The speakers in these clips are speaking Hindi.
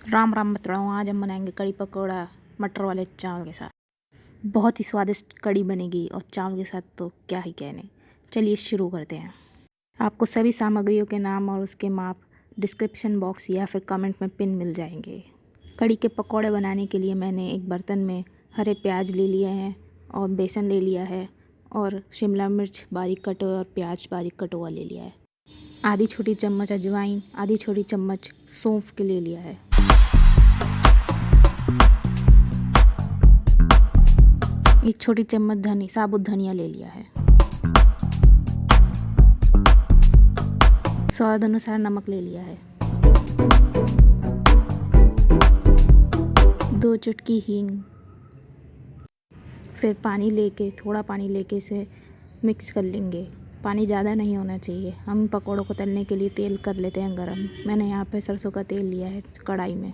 राम राम मित्रों, आज हम बनाएंगे कड़ी पकौड़ा मटर वाले चावल के साथ। बहुत ही स्वादिष्ट कड़ी बनेगी और चावल के साथ तो क्या ही कहने। चलिए शुरू करते हैं। आपको सभी सामग्रियों के नाम और उसके माप डिस्क्रिप्शन बॉक्स या फिर कमेंट में पिन मिल जाएंगे। कड़ी के पकौड़े बनाने के लिए मैंने एक बर्तन में हरे प्याज ले लिए हैं और बेसन ले लिया है और शिमला मिर्च बारीक कटे और प्याज बारीक कटा हुआ ले लिया है। आधी छोटी चम्मच अजवाइन, आधी छोटी चम्मच सौंफ के ले लिया है। एक छोटी चम्मच साबुत धनिया ले लिया है। स्वाद अनुसार नमक ले लिया है। 2 चुटकी हींग। फिर थोड़ा पानी लेके इसे मिक्स कर लेंगे। पानी ज़्यादा नहीं होना चाहिए। हम पकौड़ों को तलने के लिए तेल कर लेते हैं गरम। मैंने यहाँ पे सरसों का तेल लिया है कढ़ाई में।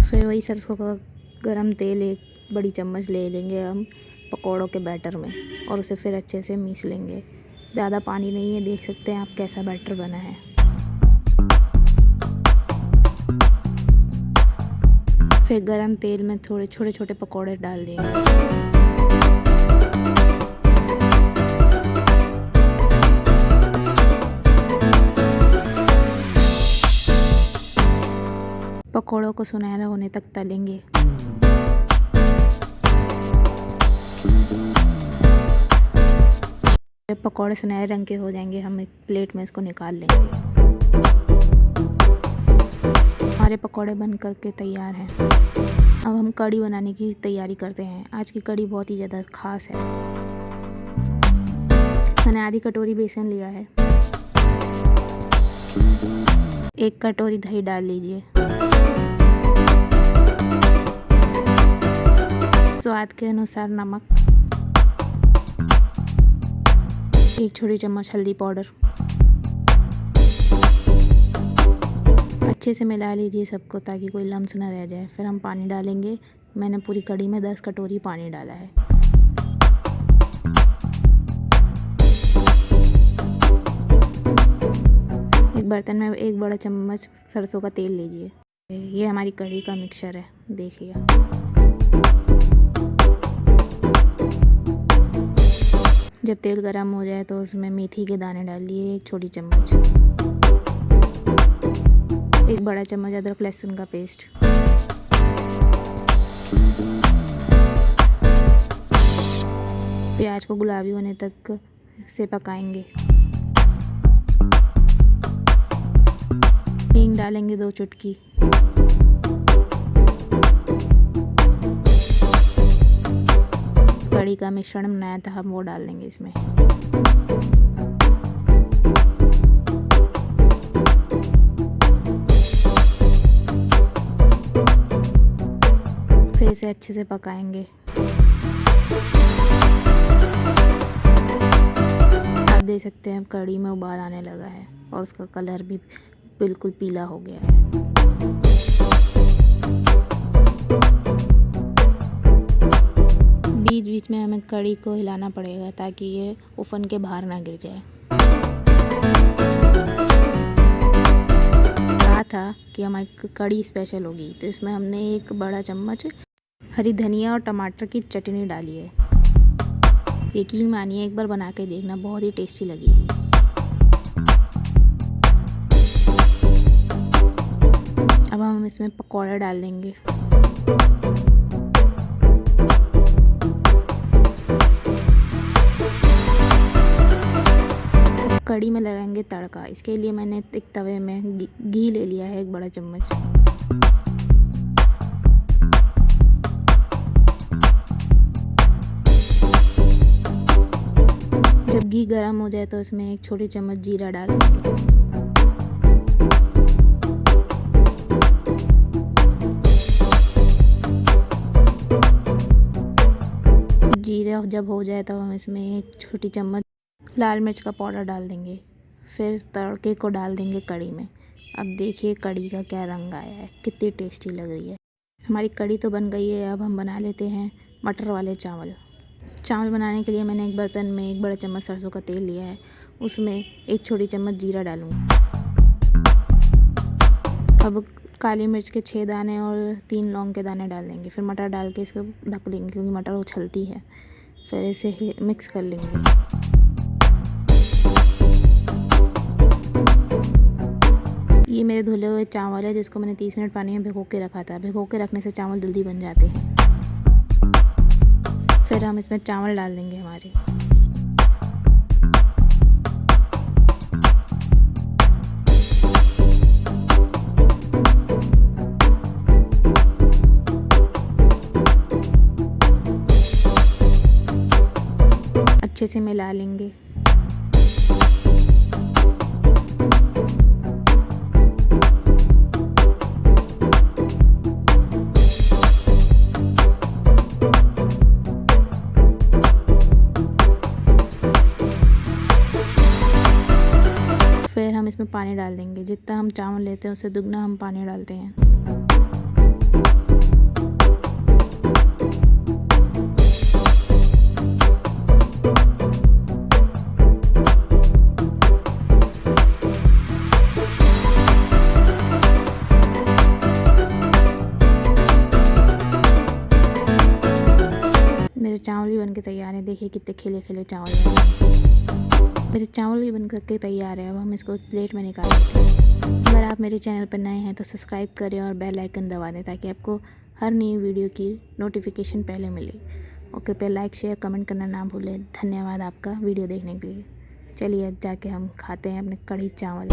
फिर वही सरसों का गरम तेल 1 बड़ी चम्मच ले लेंगे हम पकौड़ों के बैटर में और उसे फिर अच्छे से मीस लेंगे। ज़्यादा पानी नहीं है, देख सकते हैं आप कैसा बैटर बना है। फिर गरम तेल में थोड़े छोटे छोटे पकौड़े डाल देंगे। पकौड़ों को सुनहरा होने तक तलेंगे। जब पकौड़े सुनहरे रंग के हो जाएंगे हम एक प्लेट में इसको निकाल लेंगे। हमारे पकौड़े बन करके तैयार हैं। अब हम कड़ी बनाने की तैयारी करते हैं। आज की कड़ी बहुत ही ज़्यादा खास है। मैंने आधी कटोरी बेसन लिया है। 1 कटोरी दही डाल लीजिए। स्वाद के अनुसार नमक। 1 छोटी चम्मच हल्दी पाउडर। अच्छे से मिला लीजिए सबको ताकि कोई लम्स ना रह जाए। फिर हम पानी डालेंगे। मैंने पूरी कड़ी में 10 कटोरी पानी डाला है। एक बर्तन में 1 बड़ा चम्मच सरसों का तेल लीजिए। ये हमारी कड़ी का मिक्सचर है, देखिए। जब तेल गरम हो जाए तो उसमें मेथी के दाने डाल दिए 1 छोटी चम्मच। 1 बड़ा चम्मच अदरक लहसुन का पेस्ट। प्याज को गुलाबी होने तक से पकाएंगे। हींग डालेंगे 2 चुटकी। कड़ी का मिश्रण बनाया था हम वो डाल देंगे इसमें। फिर इसे अच्छे से पकाएंगे। आप देख सकते हैं कड़ी में उबाल आने लगा है और उसका कलर भी बिल्कुल पीला हो गया है। बीच बीच में हमें कड़ी को हिलाना पड़ेगा ताकि ये ओवन के बाहर ना गिर जाए। कहा था कि हमारी कड़ी स्पेशल होगी तो इसमें हमने 1 बड़ा चम्मच हरी धनिया और टमाटर की चटनी डाली है। यकीन मानिए, एक बार बना के देखना, बहुत ही टेस्टी लगेगी। अब हम इसमें पकौड़े डाल देंगे। कड़ी में लगाएंगे तड़का। इसके लिए मैंने एक तवे में घी ले लिया है 1 बड़ा चम्मच। जब घी गर्म हो जाए तो इसमें 1 छोटी चम्मच जीरा डाल देंगे। जीरा जब हो जाए तब हम इसमें 1 छोटी चम्मच लाल मिर्च का पाउडर डाल देंगे। फिर तड़के को डाल देंगे कड़ी में। अब देखिए कड़ी का क्या रंग आया है, कितनी टेस्टी लग रही है। हमारी कड़ी तो बन गई है। अब हम बना लेते हैं मटर वाले चावल। चावल बनाने के लिए मैंने एक बर्तन में 1 बड़ा चम्मच सरसों का तेल लिया है। उसमें 1 छोटी चम्मच जीरा डालूँगी। अब काली मिर्च के 6 दाने और 3 लौंग के दाने डाल देंगे। फिर मटर डाल के इसको ढक देंगे क्योंकि मटर उछलती है। फिर इसे मिक्स कर लेंगे। ये मेरे धुले हुए चावल है जिसको मैंने 30 मिनट पानी में भिगो के रखा था। भिगो के रखने से चावल जल्दी बन जाते हैं। फिर हम इसमें चावल डाल देंगे हमारे। अच्छे से मिला लेंगे। फिर हम इसमें पानी डाल देंगे। जितना हम चावल लेते हैं उससे दुगना हम पानी डालते हैं। मेरे चावल भी बनके तैयार हैं। देखिए कितने खिले खिले चावल हैं। मेरे चावल भी बन करके तैयार है। अब हम इसको एक प्लेट में निकाल लेते हैं। अगर आप मेरे चैनल पर नए हैं तो सब्सक्राइब करें और बेल आइकन दबा दें ताकि आपको हर नई वीडियो की नोटिफिकेशन पहले मिले। और कृपया लाइक शेयर कमेंट करना ना भूलें। धन्यवाद आपका वीडियो देखने के लिए। चलिए अब जाके हम खाते हैं अपने कढ़ी चावल।